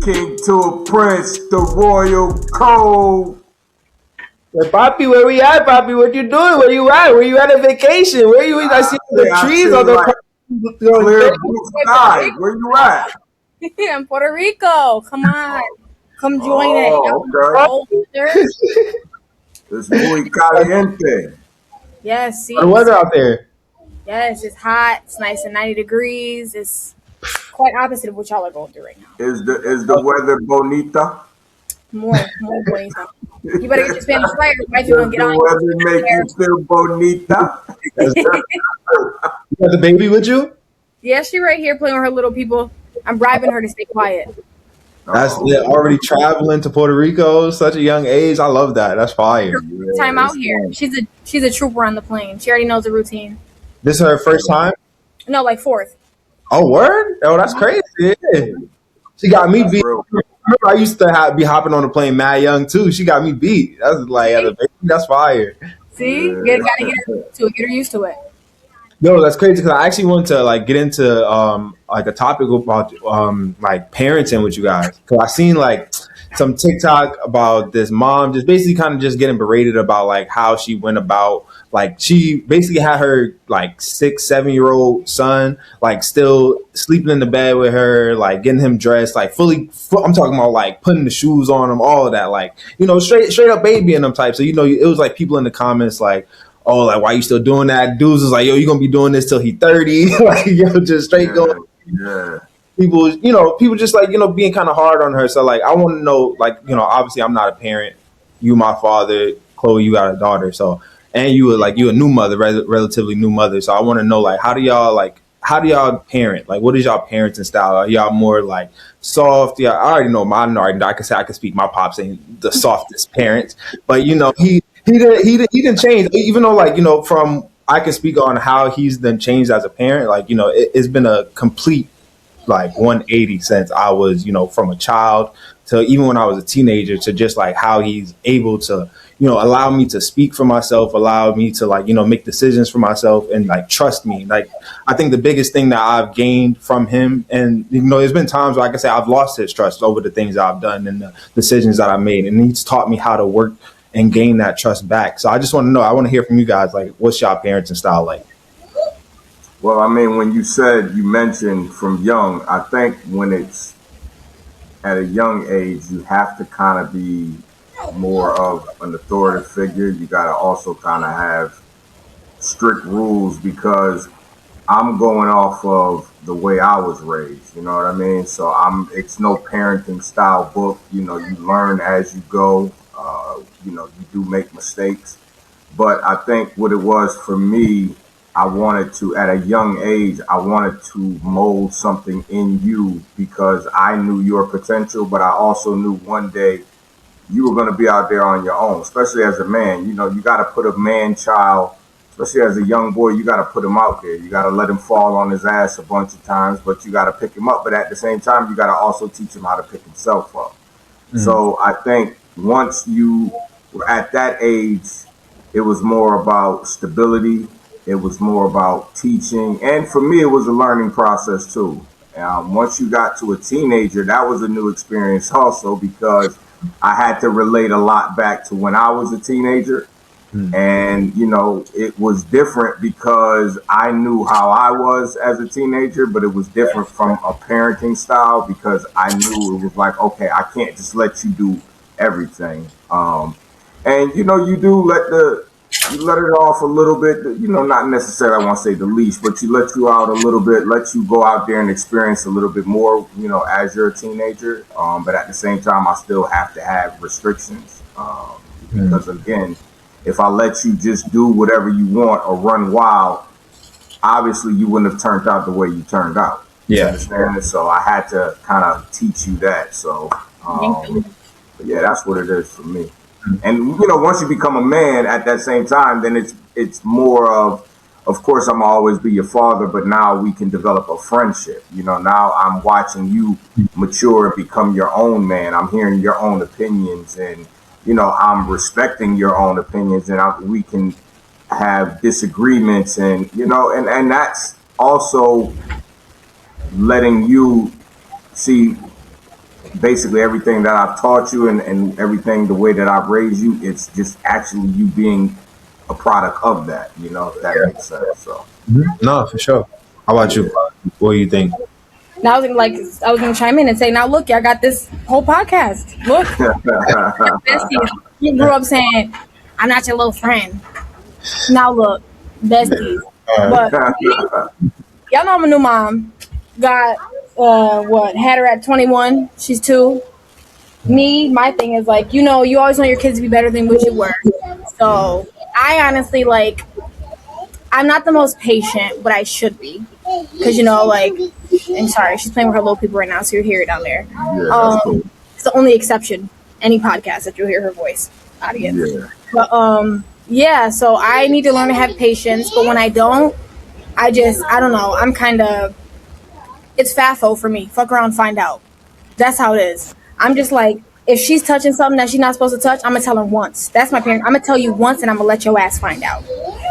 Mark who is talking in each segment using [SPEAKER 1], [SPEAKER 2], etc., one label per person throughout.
[SPEAKER 1] King to a prince, the royal code.
[SPEAKER 2] Hey, Papi, where we at, Papi? What you doing? Where you at? Where you at on vacation? Where you? I see the
[SPEAKER 1] I
[SPEAKER 2] trees
[SPEAKER 1] see
[SPEAKER 2] on the
[SPEAKER 1] like clear blue sky. Where you at?
[SPEAKER 3] In Puerto Rico. Come on. Come join it.
[SPEAKER 1] Oh, okay.
[SPEAKER 3] Cold weather.
[SPEAKER 1] It's muy caliente.
[SPEAKER 3] Yes,
[SPEAKER 2] the
[SPEAKER 3] see.
[SPEAKER 2] weather out there.
[SPEAKER 3] Yes, it's hot. It's nice and 90 degrees. It's quite opposite of what y'all are going through right now.
[SPEAKER 1] Is the weather bonita?
[SPEAKER 3] More bonita. You better get your Spanish right, or you're
[SPEAKER 1] Does
[SPEAKER 3] gonna get
[SPEAKER 1] the
[SPEAKER 3] on
[SPEAKER 1] weather make you feel bonita?
[SPEAKER 2] You got the baby with you?
[SPEAKER 3] Yeah, she right here playing with her little people. I'm bribing her to stay quiet.
[SPEAKER 2] That's already traveling to Puerto Rico, such a young age. I love that. That's fire.
[SPEAKER 3] Time out here. She's a trooper on the plane. She already knows the routine.
[SPEAKER 2] This is her first time?
[SPEAKER 3] No, like fourth.
[SPEAKER 2] Oh, word? Oh, that's crazy. Yeah. She got me beat. Remember, I used to be hopping on the plane mad young too. She got me beat. That's like, as a baby, that's fire.
[SPEAKER 3] See? You gotta get her used to it.
[SPEAKER 2] No, that's crazy because I actually want to like get into like a topic about like parenting with you guys because I seen like some TikTok about this mom just basically kind of just getting berated about like how she went about like she basically had her like 6-7 year old son like still sleeping in the bed with her like getting him dressed like I'm talking about like putting the shoes on him, all of that, like, you know, straight up babying them type. So, you know, it was like people in the comments like, oh, like, why you still doing that? Dudes is like, yo, you gonna be doing this till he 30. Like, yo, just straight going.
[SPEAKER 1] Yeah.
[SPEAKER 2] People just like, you know, being kind of hard on her. So like, I want to know, like, you know, obviously I'm not a parent. You, my father, Chloe, you got a daughter. So, and you a new mother, relatively new mother. So I want to know, like, how do y'all parent? Like, what is y'all parenting style? Are y'all more like soft? Yeah, I already know mine. I can speak. My pops ain't the softest parents, but you know, he didn't change. Even though, like, you know, from I can speak on how he's then changed as a parent. Like, you know, it's been a complete like 180 since I was, you know, from a child to even when I was a teenager to just like how he's able to, you know, allow me to speak for myself, allow me to like, you know, make decisions for myself and like trust me. Like, I think the biggest thing that I've gained from him, and, you know, there's been times where I can say I've lost his trust over the things that I've done and the decisions that I made. And he's taught me how to work and gain that trust back. So I just want to know, I want to hear from you guys, like, what's y'all parenting style like?
[SPEAKER 1] Well, I mean, when you mentioned from young, I think when it's at a young age, you have to kind of be more of an authoritative figure. You got to also kind of have strict rules because I'm going off of the way I was raised. You know what I mean? So it's no parenting style book. You know, you learn as you go. You know, you do make mistakes. But I think what it was for me, I wanted to, at a young age, I wanted to mold something in you because I knew your potential, but I also knew one day you were going to be out there on your own, especially as a man. You know, you got to put a man child, especially as a young boy, you got to put him out there. You got to let him fall on his ass a bunch of times, but you got to pick him up. But at the same time, you got to also teach him how to pick himself up. Mm-hmm. So I think once you were at that age, it was more about stability. It was more about teaching. And for me, it was a learning process too. Once you got to a teenager, that was a new experience also because I had to relate a lot back to when I was a teenager. And, you know, it was different because I knew how I was as a teenager, but it was different from a parenting style because I knew it was like, okay, I can't just let you do everything. And, you know, you let it off a little bit, you know, not necessarily, I want to say the least, but you let you out a little bit, let you go out there and experience a little bit more, you know, as you're a teenager. But at the same time, I still have to have restrictions because, again, if I let you just do whatever you want or run wild, obviously you wouldn't have turned out the way you turned out.
[SPEAKER 2] Yeah.
[SPEAKER 1] You understand? So I had to kind of teach you that. So, yeah, that's what it is for me. And, you know, once you become a man at that same time, then it's more of course, I'm always be your father, but now we can develop a friendship. You know, now I'm watching you mature and become your own man. I'm hearing your own opinions and, you know, I'm respecting your own opinions and we can have disagreements and, you know, and that's also letting you see basically everything that I've taught you and everything the way that I've raised you, it's just actually you being a product of that, if that
[SPEAKER 2] Yeah.
[SPEAKER 1] makes sense. So
[SPEAKER 2] No, for sure. How about you? What do you think?
[SPEAKER 3] Now I was gonna chime in and say, now look, I got this whole podcast. Look, besties. You grew up saying, I'm not your little friend. Now look, besties. But y'all know I'm a new mom. Got had her at 21. She's 2. Me, my thing is like, you always want your kids to be better than what you were. So I honestly I'm not the most patient, but I should be. Because, I'm sorry, she's playing with her little people right now, so you'll hear it down there.
[SPEAKER 1] yeah, that's cool.
[SPEAKER 3] It's the only exception, any podcast, that you'll hear her voice out of it.
[SPEAKER 1] Yeah.
[SPEAKER 3] But, yeah, so I need to learn to have patience, but when I don't, I don't know, I'm kind of, it's FAFO for me. Fuck around, find out. That's how it is. I'm just like, if she's touching something that she's not supposed to touch, I'm gonna tell her once. That's my parent. I'm gonna tell you once, and I'm gonna let your ass find out.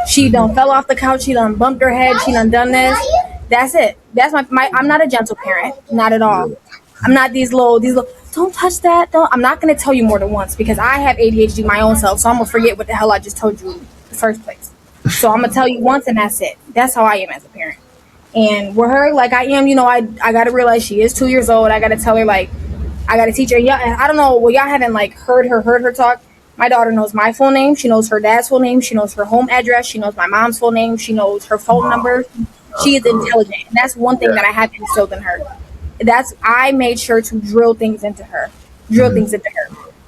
[SPEAKER 3] She done fell off the couch. She done bumped her head. She done this. That's it. That's my. I'm not a gentle parent. Not at all. I'm not these little. Don't touch that. Don't. I'm not gonna tell you more than once because I have ADHD my own self. So I'm gonna forget what the hell I just told you in the first place. So I'm gonna tell you once, and that's it. That's how I am as a parent. And with her, like I am, I gotta realize she is 2 years old. I gotta tell her I gotta teach her. Yeah, I don't know. Well, y'all haven't heard her talk. My daughter knows my full name. She knows her dad's full name. She knows her home address. She knows my mom's full name. She knows her phone number. She is intelligent. And that's one thing that I have instilled in her. I made sure to drill things into her.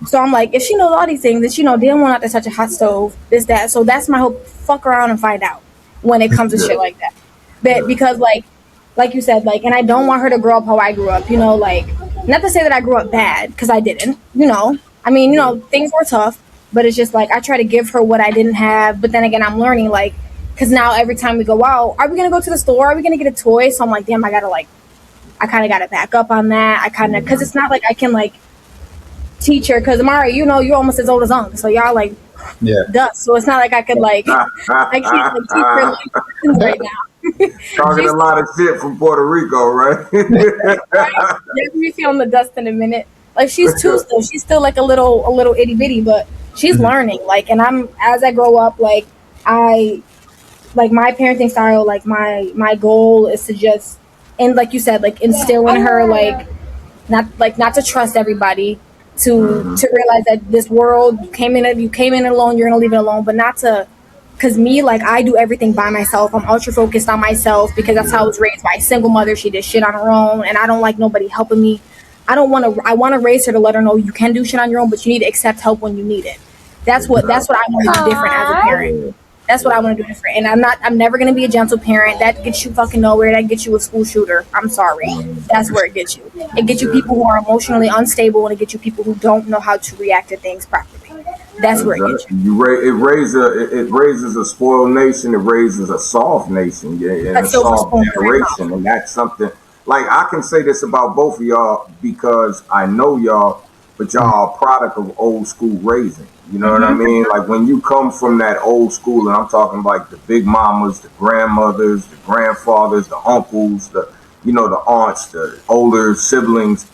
[SPEAKER 3] So I'm like, if she knows all these things, then she know damn well not to touch a hot stove, this, that. So that's my hope. Fuck around and find out when it comes to shit like that. But because like you said, and I don't want her to grow up how I grew up, not to say that I grew up bad, because I didn't, I mean, things were tough, but it's just I try to give her what I didn't have, but then again, I'm learning, because now every time we go out, are we going to go to the store? Are we going to get a toy? So I'm like, damn, I got to, I kind of got to back up on that. Because it's not like I can, teach her, because Amari, you're almost as old as Unc, so y'all, dust, so it's not like I could, I can't, teach her lessons right now.
[SPEAKER 1] Talking a lot of shit from Puerto Rico, right?
[SPEAKER 3] Right? You're feeling the dust in a minute. She's 2 still. She's still a little itty bitty, but she's learning. And as I grow up, my parenting style, my goal is to just, and like you said, instill in her not to trust everybody, to realize that this world you came in alone, you're gonna leave it alone, but not to. Because me, I do everything by myself. I'm ultra focused on myself because that's how I was raised by a single mother. She did shit on her own, and I don't like nobody helping me. I want to raise her to let her know you can do shit on your own, but you need to accept help when you need it. That's what I want to do different as a parent. That's what I want to do different. And I'm never going to be a gentle parent. That gets you fucking nowhere. That gets you a school shooter. I'm sorry. That's where it gets you. It gets you people who are emotionally unstable, and it gets you people who don't know how to react to things properly. That's where it gets you.
[SPEAKER 1] It raises a spoiled nation. It raises a soft nation, and a soft generation, and that's something. I can say this about both of y'all because I know y'all, but y'all are a product of old school raising. You know what I mean? When you come from that old school, and I'm talking the big mamas, the grandmothers, the grandfathers, the uncles, the aunts, the older siblings,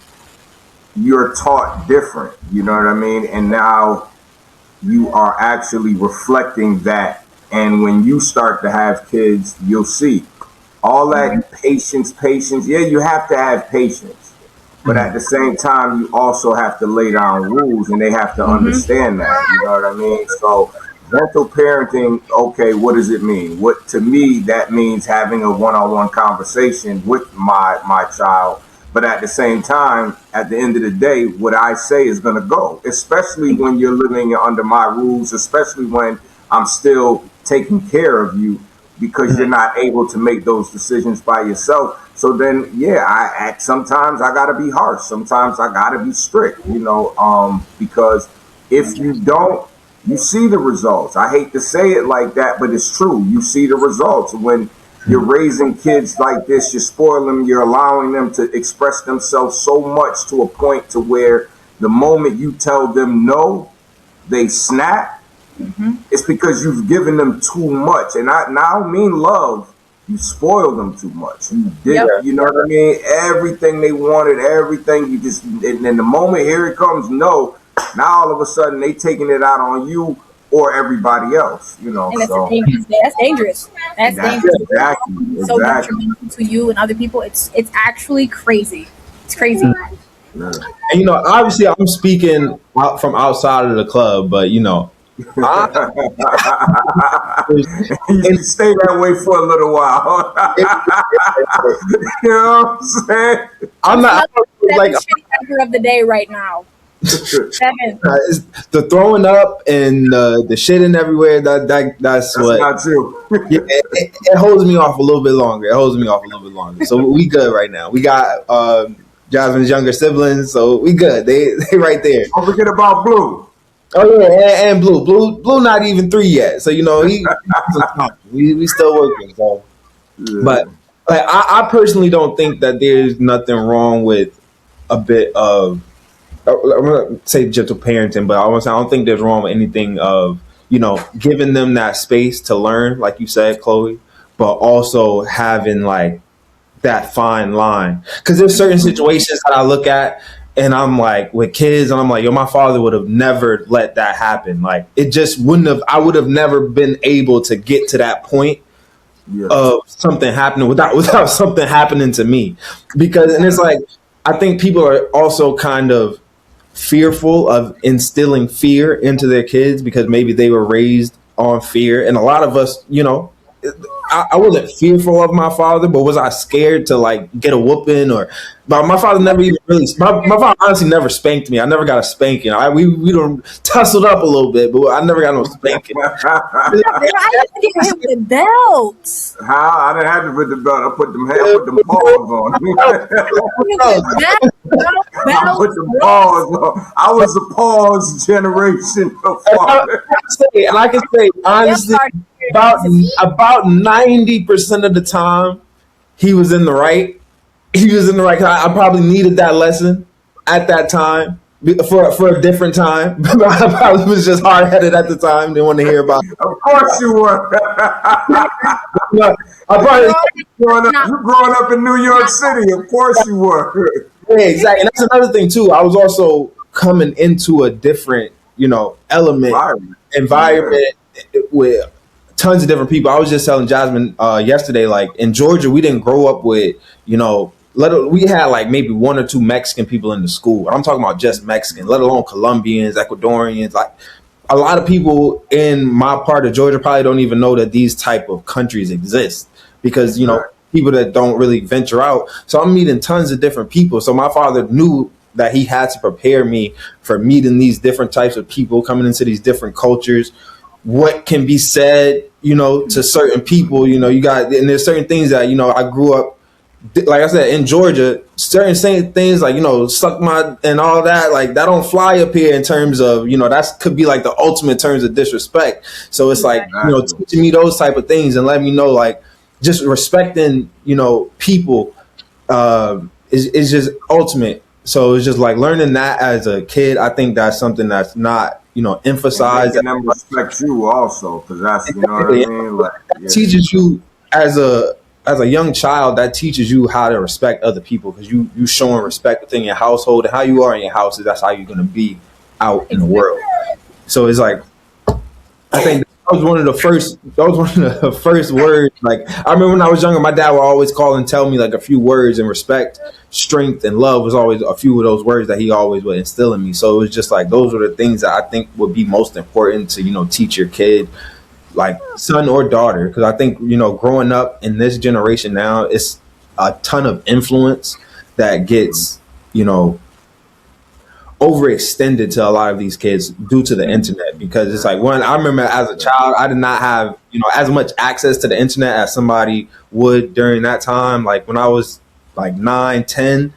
[SPEAKER 1] you're taught different. You know what I mean? And now you are actually reflecting that. And when you start to have kids, you'll see all that patience. Yeah, you have to have patience. But at the same time, you also have to lay down rules, and they have to understand that. You know what I mean? So gentle parenting, okay, what does it mean? To me, that means having a one-on-one conversation with my child. But at the same time, at the end of the day, what I say is going to go, especially when you're living under my rules, especially when I'm still taking care of you because you're not able to make those decisions by yourself. So then, yeah, sometimes I got to be harsh. Sometimes I got to be strict, because if you don't, you see the results. I hate to say it like that, but it's true. You see the results when you're raising kids like this, you spoil them, you're allowing them to express themselves so much to a point to where the moment you tell them no, they snap. It's because you've given them too much. And I don't mean love, you spoiled them too much. You did,
[SPEAKER 3] Yep.
[SPEAKER 1] you know what I mean? Everything they wanted, everything you just, and the moment here it comes, no, now all of a sudden they taking it out on you or everybody else, you know.
[SPEAKER 3] And
[SPEAKER 1] So
[SPEAKER 3] that's dangerous. That's dangerous.
[SPEAKER 1] exactly,
[SPEAKER 3] So
[SPEAKER 1] exactly.
[SPEAKER 3] detrimental to you and other people. It's actually crazy. It's crazy.
[SPEAKER 1] Yeah.
[SPEAKER 2] And obviously, I'm speaking out from outside of the club, but I,
[SPEAKER 1] You stay that way for a little while. You know what I'm saying?
[SPEAKER 2] I'm not like
[SPEAKER 3] Seven shitty actor of the day right now. Seven.
[SPEAKER 2] it's the throwing up and the shitting everywhere. That's
[SPEAKER 1] That's
[SPEAKER 2] what.
[SPEAKER 1] not you.
[SPEAKER 2] Yeah, it holds me off a little bit longer. So we good right now. We got Jasmine's younger siblings, so we good. They right there.
[SPEAKER 1] Don't forget about Blue.
[SPEAKER 2] Oh yeah, and Blue not even 3 yet. So we still working. So,
[SPEAKER 1] Yeah.
[SPEAKER 2] but like I personally don't think that there's nothing wrong with a bit of, I'm gonna say gentle parenting, but I don't think there's wrong with anything of giving them that space to learn, like you said, Chloe, but also having like that fine line. Because there's certain situations that I look at and I'm like with kids and I'm like, yo, my father would have never let that happen. Like it just wouldn't have, I would have never been able to get to that point
[SPEAKER 1] Yeah.
[SPEAKER 2] of something happening without something happening to me. Because, and it's like, I think people are also kind of fearful of instilling fear into their kids because maybe they were raised on fear. And a lot of us, I wasn't fearful of my father, but was I scared to like get a whooping but my father never even really, my father honestly never spanked me. I never got a spanking. We don't tussled up a little bit, but I never got no spanking.
[SPEAKER 3] I used to get hit with belts.
[SPEAKER 1] How? I didn't have to put the belt. I put them paws on. I put them paws on. I was a pause generation of father.
[SPEAKER 2] And I can say honestly, about 90% of the time, he was in the right. He was in the right. I probably needed that lesson at that time for a different time. I probably was just hard headed at the time. Didn't want to hear about it.
[SPEAKER 1] Of course you were.
[SPEAKER 2] I probably
[SPEAKER 1] You growing up in New York City. Of course you were.
[SPEAKER 2] Yeah, exactly. And that's another thing too. I was also coming into a different, environment with tons of different people. I was just telling Jasmine yesterday, like in Georgia, we didn't grow up with, we had like maybe 1 or 2 Mexican people in the school. I'm talking about just Mexican, let alone Colombians, Ecuadorians. Like a lot of people in my part of Georgia probably don't even know that these type of countries exist because, people that don't really venture out. So I'm meeting tons of different people. So my father knew that he had to prepare me for meeting these different types of people, coming into these different cultures, what can be said, to certain people, you got, and there's certain things that, I grew up, like I said, in Georgia, certain things like, suck my, and all that, like that don't fly up here in terms of, that could be like the ultimate terms of disrespect. So it's like, teaching me those type of things and letting me know, like, just respecting, people is just ultimate. So it's just like learning that as a kid. I think that's something that's not, emphasized.
[SPEAKER 1] And them respect you also, because that's, you know what I mean? Like,
[SPEAKER 2] teaches you as a young child, that teaches you how to respect other people because you showing respect within your household and how you are in your house. That's how you're going to be out in the world. So it's like, I think that was one of the first words. Like I remember when I was younger, my dad would always call and tell me like a few words, and respect, strength, and love was always a few of those words that he always would instill in me. So it was just like those were the things that I think would be most important to teach your kid, like son or daughter, because I think growing up in this generation now, it's a ton of influence that gets overextended to a lot of these kids due to the internet, because it's like I remember as a child, I did not have, as much access to the internet as somebody would during that time. Like when I was like 9, 10,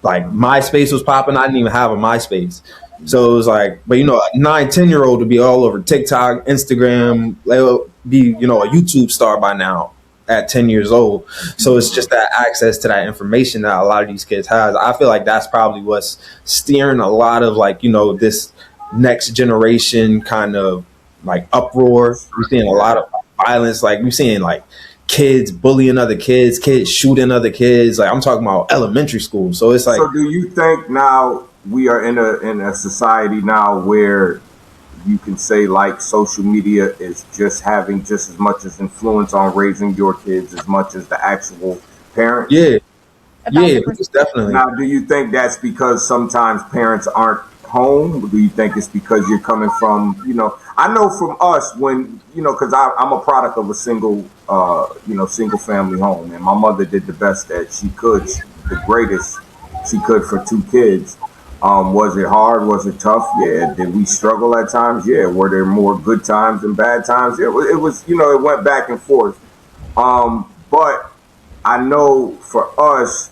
[SPEAKER 2] like MySpace was popping. I didn't even have a MySpace. So it was like, but a 9, 10-year-old would be all over TikTok, Instagram, they'll be, a YouTube star by now at 10 years old. So it's just that access to that information that a lot of these kids have. I feel like that's probably what's steering a lot of like, this next generation kind of like uproar. We're seeing a lot of violence. Like we're seeing like kids bullying other kids shooting other kids. Like I'm talking about elementary school. So it's like,
[SPEAKER 1] So do you think now we are in a society now where you can say like social media is just having just as much as influence on raising your kids as much as the actual parent?
[SPEAKER 2] yeah,
[SPEAKER 3] A
[SPEAKER 2] yeah,
[SPEAKER 3] thousand percent.
[SPEAKER 2] it's definitely.
[SPEAKER 1] Now, do you think that's because sometimes parents aren't home? Do you think it's because you're coming from, I know from us when, because I'm a product of a single, single family home, and my mother did the best that she could, the greatest she could for two kids. Was it hard? Was it tough? Yeah. Did we struggle at times? Yeah. Were there more good times and bad times? It was, it went back and forth. But I know for us,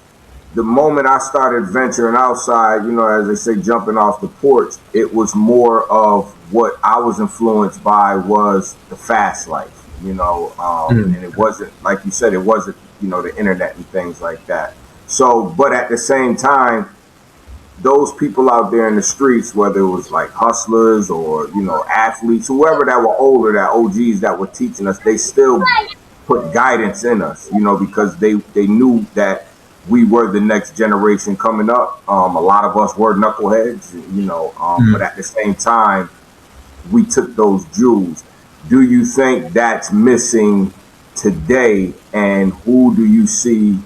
[SPEAKER 1] the moment I started venturing outside, as they say, jumping off the porch, it was more of what I was influenced by was the fast life, and it wasn't, like you said, it wasn't, the internet and things like that. So, but at the same time, those people out there in the streets, whether it was like hustlers or, athletes, whoever that were older, that OGs that were teaching us, they still put guidance in us, because they knew that we were the next generation coming up. A lot of us were knuckleheads, but at the same time, we took those jewels. Do you think that's missing today? And who do you see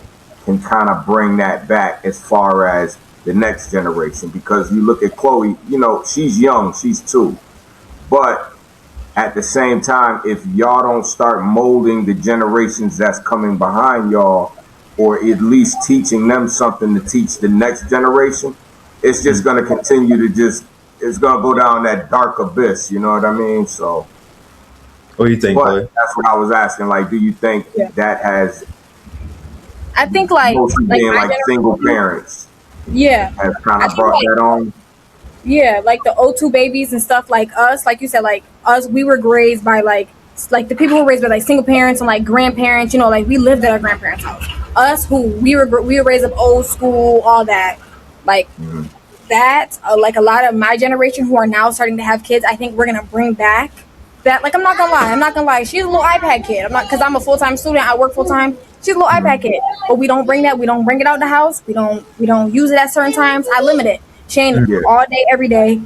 [SPEAKER 1] can kind of bring that back as far as the next generation? Because you look at Chloe, she's young, she's 2. But at the same time, if y'all don't start molding the generations that's coming behind y'all, or at least teaching them something to teach the next generation, it's just going to continue to it's going to go down that dark abyss. You know what I mean? So,
[SPEAKER 2] What do you think,
[SPEAKER 1] but
[SPEAKER 2] Chloe?
[SPEAKER 1] that's what I was asking. Like, do you think that has
[SPEAKER 3] I think like
[SPEAKER 1] mostly being
[SPEAKER 3] my
[SPEAKER 1] like single parents
[SPEAKER 3] yeah.
[SPEAKER 1] has kind
[SPEAKER 3] I
[SPEAKER 1] of
[SPEAKER 3] think
[SPEAKER 1] brought
[SPEAKER 3] like
[SPEAKER 1] that on?
[SPEAKER 3] yeah, like the O2 babies and stuff like us, like you said, like us, we were raised by like the people who were raised by like single parents and like grandparents, like we lived at our grandparents' house. Us who we were raised up old school, all that, like that. Like a lot of my generation who are now starting to have kids, I think we're gonna bring back that. Like I'm not gonna lie, she's a little iPad kid. I'm not, because I'm a full-time student, I work full-time. She's a little iPad kid, but we don't bring that. We don't bring it out the house. We don't use it at certain times. I limit it. She ain't
[SPEAKER 1] Yeah.
[SPEAKER 3] all day, every day.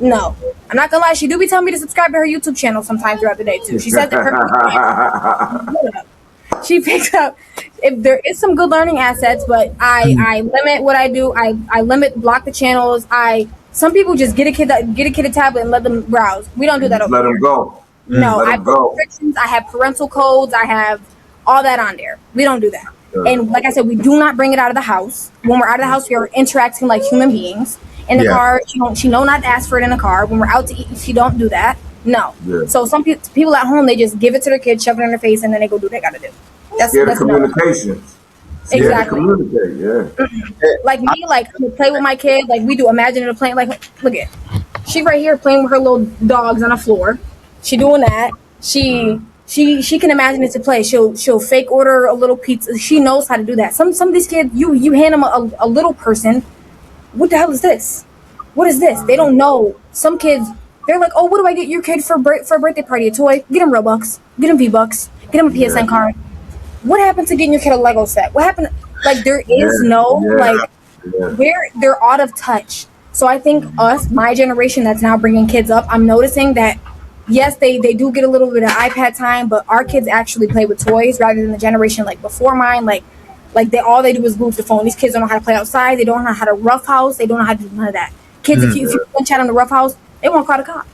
[SPEAKER 3] No. I'm not gonna lie, she do be telling me to subscribe to her YouTube channel sometime throughout the day too. She says that her she picks up if there is some good learning assets, but I limit what I do. I block the channels. Some people just get a kid a tablet and let them browse. We don't do that over
[SPEAKER 1] Let
[SPEAKER 3] here.
[SPEAKER 1] them go.
[SPEAKER 3] No,
[SPEAKER 1] Let
[SPEAKER 3] I
[SPEAKER 1] 'em
[SPEAKER 3] put
[SPEAKER 1] go.
[SPEAKER 3] restrictions. I have parental codes. I have all that on there. We don't do that. And like I said, we do not bring it out of the house. When we're out of the house, we are interacting like human beings. In the car, she know not to ask for it in the car. When we're out to eat, she don't do that. No.
[SPEAKER 1] Yeah.
[SPEAKER 3] So some people at home, they just give it to their kids, shove it in their face, and then they go do what they gotta do. That's
[SPEAKER 1] Scared of
[SPEAKER 3] that's no.
[SPEAKER 1] communications. Scared to
[SPEAKER 3] Exactly.
[SPEAKER 1] communicate, yeah.
[SPEAKER 3] Like me, like I would play with my kid, like we do imaginative playing. Like look at, she right here playing with her little dogs on the floor. She doing that. She can imagine it to play. She'll fake order a little pizza. She knows how to do that. Some of these kids, you hand them a little person. What the hell is this? What is this? They don't know. Some kids, they're like, oh, what do I get your kid for a birthday party? A toy? Get him Robux. Get him V-Bucks. Get him a PSN card. What happened to getting your kid a Lego set? What happened? Like there is they're out of touch. So I think my generation that's now bringing kids up, I'm noticing that yes, they do get a little bit of iPad time, but our kids actually play with toys rather than the generation like before mine. Like all they do is move the phone. These kids don't know how to play outside. They don't know how to roughhouse. They don't know how to do none of that. Kids, if you punch out on the roughhouse, they won't call the cops.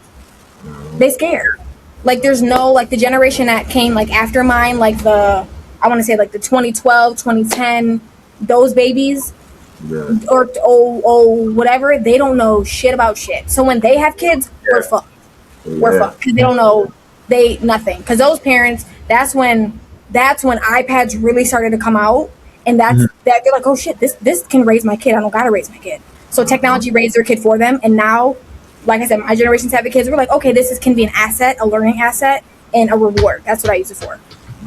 [SPEAKER 3] They scared. Like there's no like the generation that came like after mine, like I want to say like the 2012, 2010, those babies or whatever. They don't know shit about shit. So when they have kids, we're fucked. We're fucked because they don't know nothing. Because those parents, that's when iPads really started to come out, and that they're like, oh shit, this can raise my kid. I don't gotta raise my kid. So technology raised their kid for them, and now, like I said, my generation's having kids. We're like, okay, can be an asset, a learning asset, and a reward. That's what I use it for.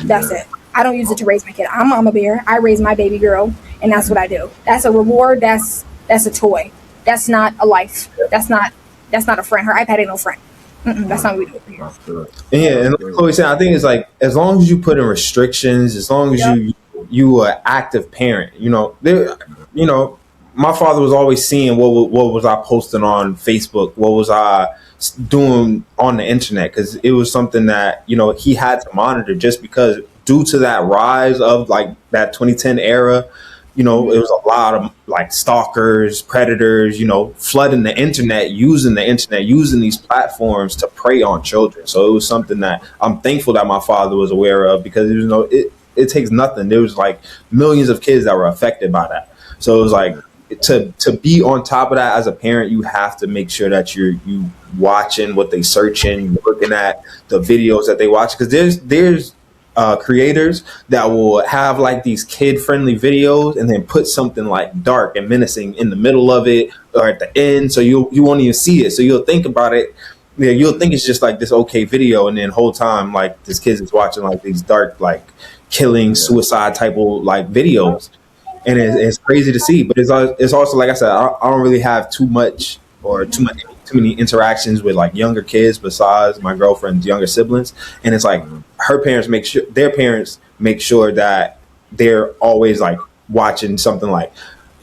[SPEAKER 3] That's it. I don't use it to raise my kid. I'm Mama Bear. I raise my baby girl, and that's what I do. That's a reward. That's a toy. That's not a life. That's not a friend. Her iPad ain't no friend. That's not what we do here.
[SPEAKER 1] That's good.
[SPEAKER 2] Yeah, and like Chloe said, I think it's like as long as you put in restrictions, as long as you are an active parent, you know, my father was always seeing what was I posting on Facebook, what was I doing on the internet, because it was something that he had to monitor, just because due to that rise of like that 2010 era. It was a lot of like stalkers, predators, flooding the internet, using these platforms to prey on children. So it was something that I'm thankful that my father was aware of, because it takes nothing. There was like millions of kids that were affected by that. So it was like to be on top of that as a parent, you have to make sure that you watching what they searching, looking at the videos that they watch, because there's creators that will have like these kid-friendly videos and then put something like dark and menacing in the middle of it or at the end, so you won't even see it. So you'll think about it. Yeah, you'll think it's just like this okay video, and then whole time like this kid is watching like these dark, like killing, suicide type of like videos, and it's crazy to see. But it's also like I said, I don't really have too many interactions with like younger kids besides my girlfriend's younger siblings, and it's like their parents make sure that they're always like watching something like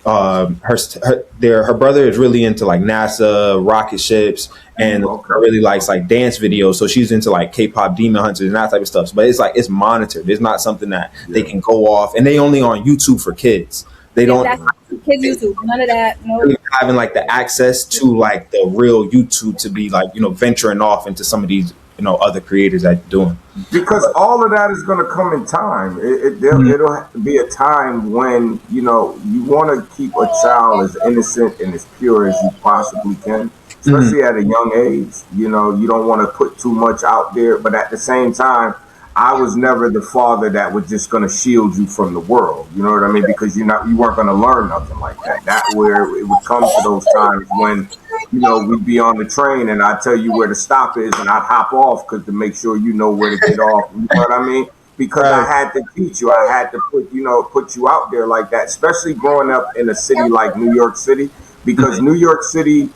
[SPEAKER 2] her brother is really into like NASA rocket ships, and really likes like dance videos, so she's into like K-pop Demon Hunters and that type of stuff. But it's like it's monitored. It's not something that they can go off, and they only on YouTube for kids. They don't.
[SPEAKER 3] That's kids YouTube. None of that. No.
[SPEAKER 2] Really having like the access to like the real YouTube to be like venturing off into some of these other creators that doing.
[SPEAKER 1] Because all of that is going to come in time. It'll be a time when you want to keep a child as innocent and as pure as you possibly can, especially at a young age. You don't want to put too much out there, but at the same time, I was never the father that was just going to shield you from the world. You know what I mean? Because you weren't going to learn nothing like that. That's where it would come to those times when, we'd be on the train and I'd tell you where the stop is and I'd hop off to make sure you know where to get off. You know what I mean? Because I had to teach you. I had to put you out there like that, especially growing up in a city like New York City, because New York City,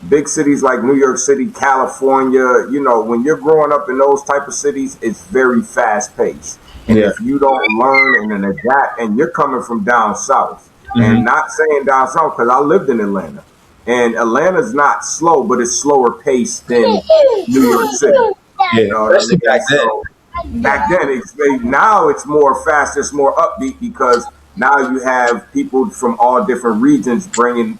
[SPEAKER 1] big cities like New York City, California, when you're growing up in those type of cities, it's very fast paced. And if you don't learn and then adapt, and you're coming from down south, and not saying down south because I lived in Atlanta, and Atlanta's not slow, but it's slower paced than New York City.
[SPEAKER 2] Especially back then.
[SPEAKER 1] Back then, now it's more fast, it's more upbeat, because now you have people from all different regions bringing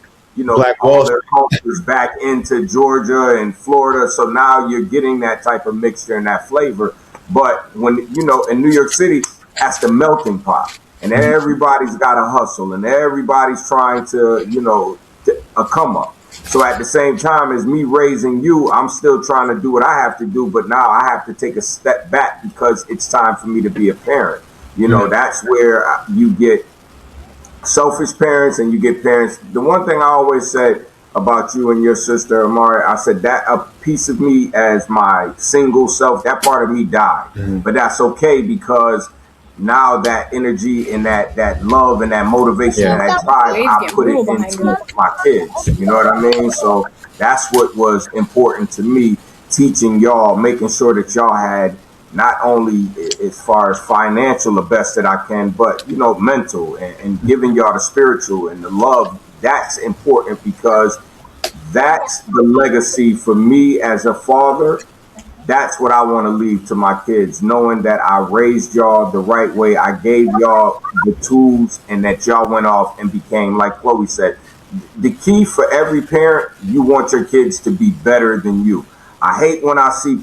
[SPEAKER 1] all their cultures back into Georgia and Florida. So now you're getting that type of mixture and that flavor. But when, in New York City, that's the melting pot. And everybody's got to hustle and everybody's trying to, a come up. So at the same time as me raising you, I'm still trying to do what I have to do. But now I have to take a step back because it's time for me to be a parent. That's where you get selfish parents and you get parents. The one thing I always said about you and your sister Amari, I said that a piece of me as my single self, that part of me died, but that's okay, because now that energy and that love and that motivation and that drive, I put it into my kids. You know what I mean? So that's what was important to me, teaching y'all, making sure that y'all had not only as far as financial the best that I can, but mental and giving y'all the spiritual and the love. That's important, because that's the legacy for me as a father. That's what I want to leave to my kids, knowing that I raised y'all the right way. I gave y'all the tools, and that y'all went off and became, like Chloe said, the key for every parent, you want your kids to be better than you. I hate when I see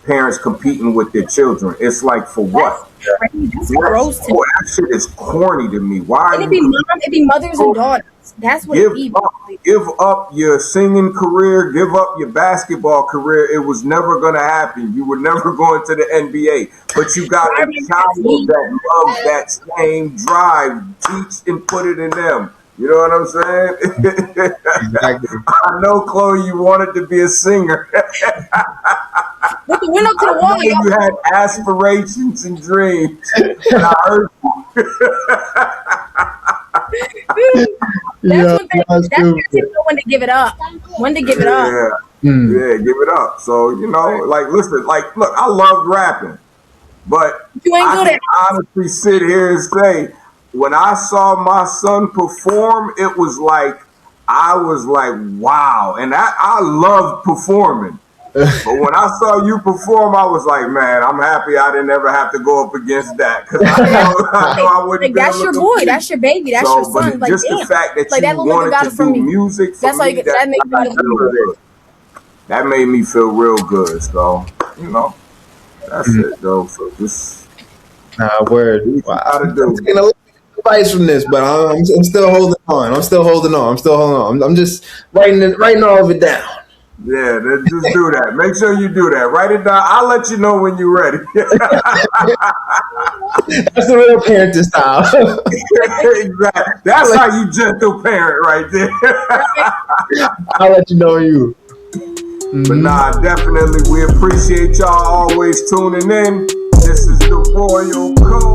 [SPEAKER 1] parents competing with their children. It's like, for what?
[SPEAKER 3] That's gross to me.
[SPEAKER 1] That shit is corny to me. Why?
[SPEAKER 3] It'd be mothers and daughters. That's what
[SPEAKER 1] give up your singing career, give up your basketball career. It was never going to happen. You were never going to the NBA. But you got a child that loves that same drive. Teach and put it in them. You know what I'm saying?
[SPEAKER 2] Exactly.
[SPEAKER 1] I know, Chloe, you wanted to be a singer.
[SPEAKER 3] With the window to the wall,
[SPEAKER 1] you had aspirations and dreams. And I heard
[SPEAKER 3] that's when to give it up. When to give it up.
[SPEAKER 1] Yeah, give it up. So, like, listen, like, look, I loved rapping, but
[SPEAKER 3] You ain't
[SPEAKER 1] I
[SPEAKER 3] good
[SPEAKER 1] can
[SPEAKER 3] at
[SPEAKER 1] honestly sit here and say, when I saw my son perform, it was like, I was like, wow. And I loved performing. But when I saw you perform, I was like, man, I'm happy I didn't ever have to go up against that. Because I know I wouldn't
[SPEAKER 3] like
[SPEAKER 1] be
[SPEAKER 3] that's
[SPEAKER 1] able
[SPEAKER 3] your
[SPEAKER 1] to
[SPEAKER 3] boy,
[SPEAKER 1] compete.
[SPEAKER 3] that's your baby, that's your
[SPEAKER 1] So, but
[SPEAKER 3] son. Like
[SPEAKER 1] just the
[SPEAKER 3] damn,
[SPEAKER 1] fact that
[SPEAKER 3] like
[SPEAKER 1] you
[SPEAKER 3] that little nigga
[SPEAKER 1] wanted
[SPEAKER 3] got
[SPEAKER 1] to
[SPEAKER 3] it from
[SPEAKER 1] do
[SPEAKER 3] me.
[SPEAKER 1] music for
[SPEAKER 3] That's all
[SPEAKER 1] me,
[SPEAKER 3] you get. That makes me
[SPEAKER 1] made me feel good. That made me feel real good. So, that's it, though. So just
[SPEAKER 2] Nah, word.
[SPEAKER 1] do what you
[SPEAKER 2] Wow.
[SPEAKER 1] gotta
[SPEAKER 2] I'm
[SPEAKER 1] do.
[SPEAKER 2] taking a little advice from this, but I'm still holding on. I'm still holding on. I'm just writing all of it down.
[SPEAKER 1] Yeah, just do that. Make sure you do that. Write it down. I'll let you know when you're ready.
[SPEAKER 2] That's the real parenting style.
[SPEAKER 1] Exactly. That's how you gentle parent right there.
[SPEAKER 2] I'll let you know you.
[SPEAKER 1] But nah, definitely we appreciate y'all always tuning in. This is the Royal Code.